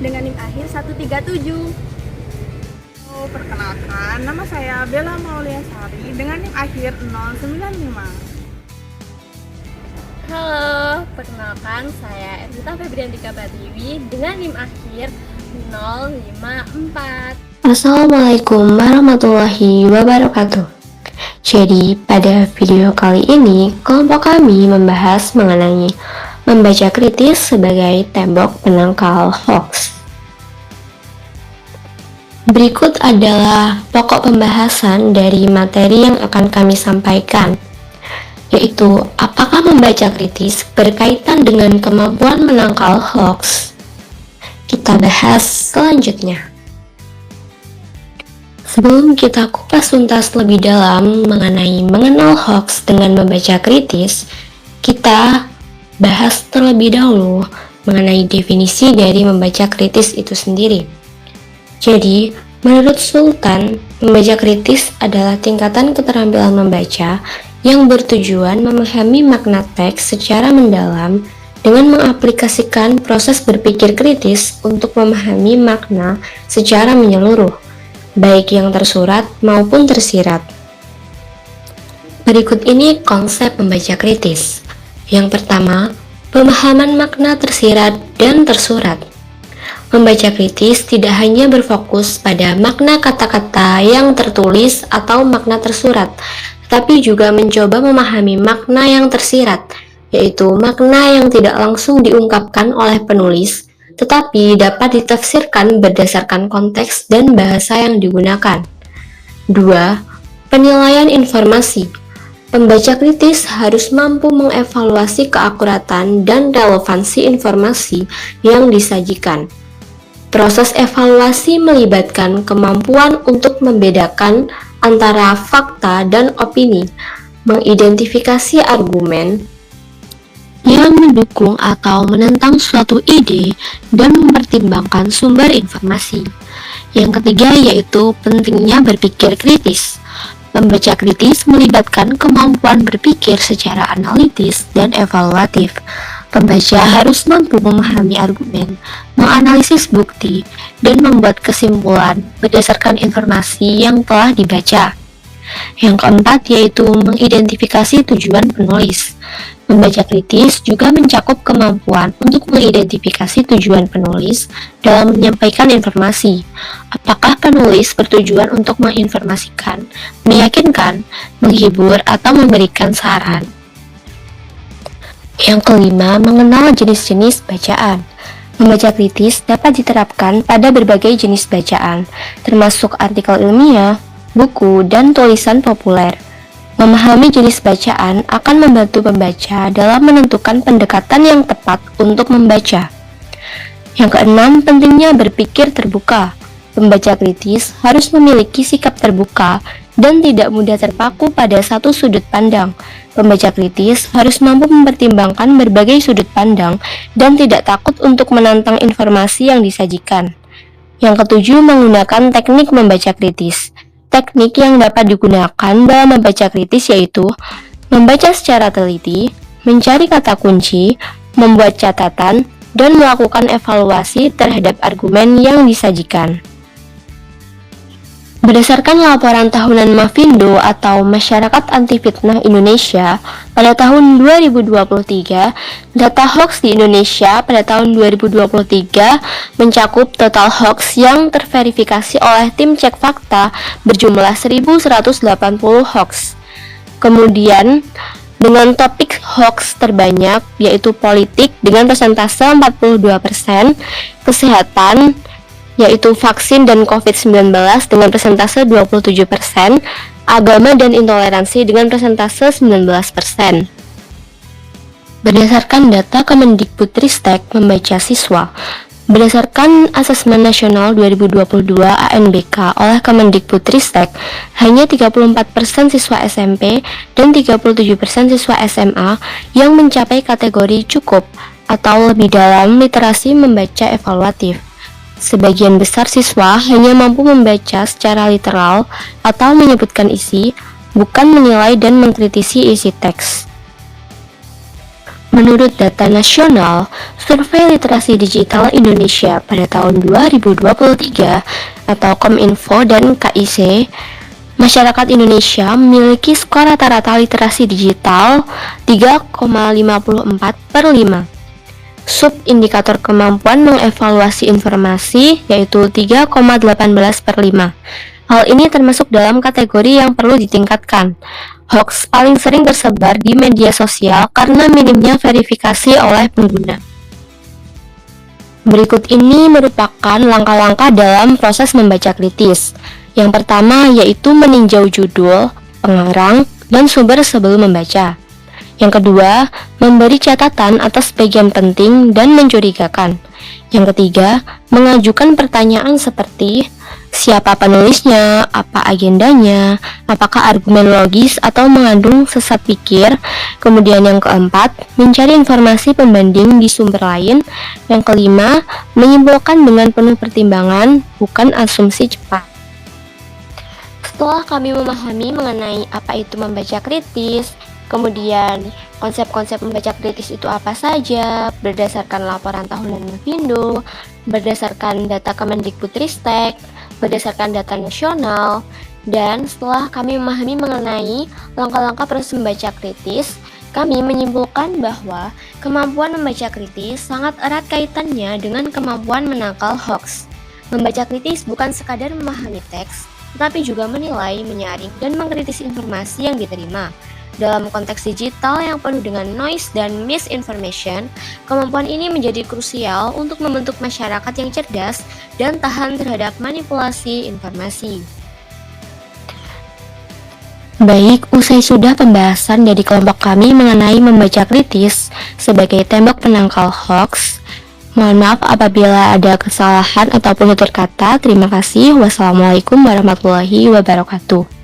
dengan NIM akhir 137. Perkenalkan, nama saya Bella Mauliasari dengan NIM akhir 095. Halo, perkenalkan saya Ernita Febriantika Batiwi dengan NIM akhir 054. Assalamualaikum warahmatullahi wabarakatuh. Jadi, pada video kali ini, kelompok kami membahas mengenai membaca kritis sebagai tembok penangkal hoax. Berikut adalah pokok pembahasan dari materi yang akan kami sampaikan, yaitu apakah membaca kritis berkaitan dengan kemampuan menangkal hoax. Kita bahas selanjutnya. Sebelum kita kupas tuntas lebih dalam mengenai mengenal hoax dengan membaca kritis, kita bahas terlebih dahulu mengenai definisi dari membaca kritis itu sendiri. Jadi, menurut Sultan, membaca kritis adalah tingkatan keterampilan membaca yang bertujuan memahami makna teks secara mendalam dengan mengaplikasikan proses berpikir kritis untuk memahami makna secara menyeluruh, baik yang tersurat maupun tersirat. Berikut ini konsep membaca kritis. Yang pertama, pemahaman makna tersirat dan tersurat. Membaca kritis tidak hanya berfokus pada makna kata-kata yang tertulis atau makna tersurat, tapi juga mencoba memahami makna yang tersirat, yaitu makna yang tidak langsung diungkapkan oleh penulis, tetapi dapat ditafsirkan berdasarkan konteks dan bahasa yang digunakan. 2. Penilaian informasi. Pembaca kritis harus mampu mengevaluasi keakuratan dan relevansi informasi yang disajikan. Proses evaluasi melibatkan kemampuan untuk membedakan antara fakta dan opini, mengidentifikasi argumen yang mendukung atau menentang suatu ide, dan mempertimbangkan sumber informasi. Yang ketiga yaitu pentingnya berpikir kritis. Membaca kritis melibatkan kemampuan berpikir secara analitis dan evaluatif. Pembaca harus mampu memahami argumen, menganalisis bukti, dan membuat kesimpulan berdasarkan informasi yang telah dibaca. Yang keempat yaitu mengidentifikasi tujuan penulis. Membaca kritis juga mencakup kemampuan untuk mengidentifikasi tujuan penulis dalam menyampaikan informasi. Apakah penulis bertujuan untuk menginformasikan, meyakinkan, menghibur, atau memberikan saran? Yang kelima, mengenal jenis-jenis bacaan. Membaca kritis dapat diterapkan pada berbagai jenis bacaan, termasuk artikel ilmiah, buku, dan tulisan populer. Memahami jenis bacaan akan membantu pembaca dalam menentukan pendekatan yang tepat untuk membaca. Yang keenam, pentingnya berpikir terbuka. Pembaca kritis harus memiliki sikap terbuka dan tidak mudah terpaku pada satu sudut pandang. Pembaca kritis harus mampu mempertimbangkan berbagai sudut pandang dan tidak takut untuk menantang informasi yang disajikan. Yang ketujuh, menggunakan teknik membaca kritis. Teknik yang dapat digunakan dalam membaca kritis yaitu membaca secara teliti, mencari kata kunci, membuat catatan, dan melakukan evaluasi terhadap argumen yang disajikan. Berdasarkan laporan tahunan Mafindo atau Masyarakat Anti Fitnah Indonesia pada tahun 2023, data hoax di Indonesia pada tahun 2023 mencakup total hoax yang terverifikasi oleh tim cek fakta berjumlah 1.180 hoax. Kemudian, dengan topik hoax terbanyak yaitu politik dengan persentase 42%, kesehatan yaitu vaksin dan COVID-19 dengan persentase 27%, agama dan intoleransi dengan persentase 19%. Berdasarkan data Kemendikbudristek membaca siswa, berdasarkan Asesmen Nasional 2022 ANBK oleh Kemendikbudristek, hanya 34% siswa SMP dan 37% siswa SMA yang mencapai kategori cukup atau lebih dalam literasi membaca evaluatif. Sebagian besar siswa hanya mampu membaca secara literal atau menyebutkan isi, bukan menilai dan mengkritisi isi teks. Menurut data nasional, Survei Literasi Digital Indonesia pada tahun 2023 atau Kominfo dan KIC, masyarakat Indonesia memiliki skor rata-rata literasi digital 3,54/5. Subindikator kemampuan mengevaluasi informasi yaitu 3,18/5. Hal ini termasuk dalam kategori yang perlu ditingkatkan. Hoax paling sering tersebar di media sosial karena minimnya verifikasi oleh pengguna. Berikut ini merupakan langkah-langkah dalam proses membaca kritis. Yang pertama yaitu meninjau judul, pengarang, dan sumber sebelum membaca. Yang kedua, memberi catatan atas bagian penting dan mencurigakan. Yang ketiga, mengajukan pertanyaan seperti siapa penulisnya, apa agendanya, apakah argumen logis atau mengandung sesat pikir. Kemudian yang keempat, mencari informasi pembanding di sumber lain. Yang kelima, menyimpulkan dengan penuh pertimbangan, bukan asumsi cepat. Setelah kami memahami mengenai apa itu membaca kritis, kemudian konsep-konsep membaca kritis itu apa saja, berdasarkan laporan tahunan Mavindo, berdasarkan data Kemendikbudristek, berdasarkan data nasional, dan setelah kami memahami mengenai langkah-langkah proses membaca kritis, kami menyimpulkan bahwa kemampuan membaca kritis sangat erat kaitannya dengan kemampuan menangkal hoax. Membaca kritis bukan sekadar memahami teks, tetapi juga menilai, menyaring, dan mengkritis informasi yang diterima. Dalam konteks digital yang penuh dengan noise dan misinformation, kemampuan ini menjadi krusial untuk membentuk masyarakat yang cerdas dan tahan terhadap manipulasi informasi. Baik, usai sudah pembahasan dari kelompok kami mengenai membaca kritis sebagai tembok penangkal hoax. Mohon maaf apabila ada kesalahan ataupun tutur kata. Terima kasih. Wassalamualaikum warahmatullahi wabarakatuh.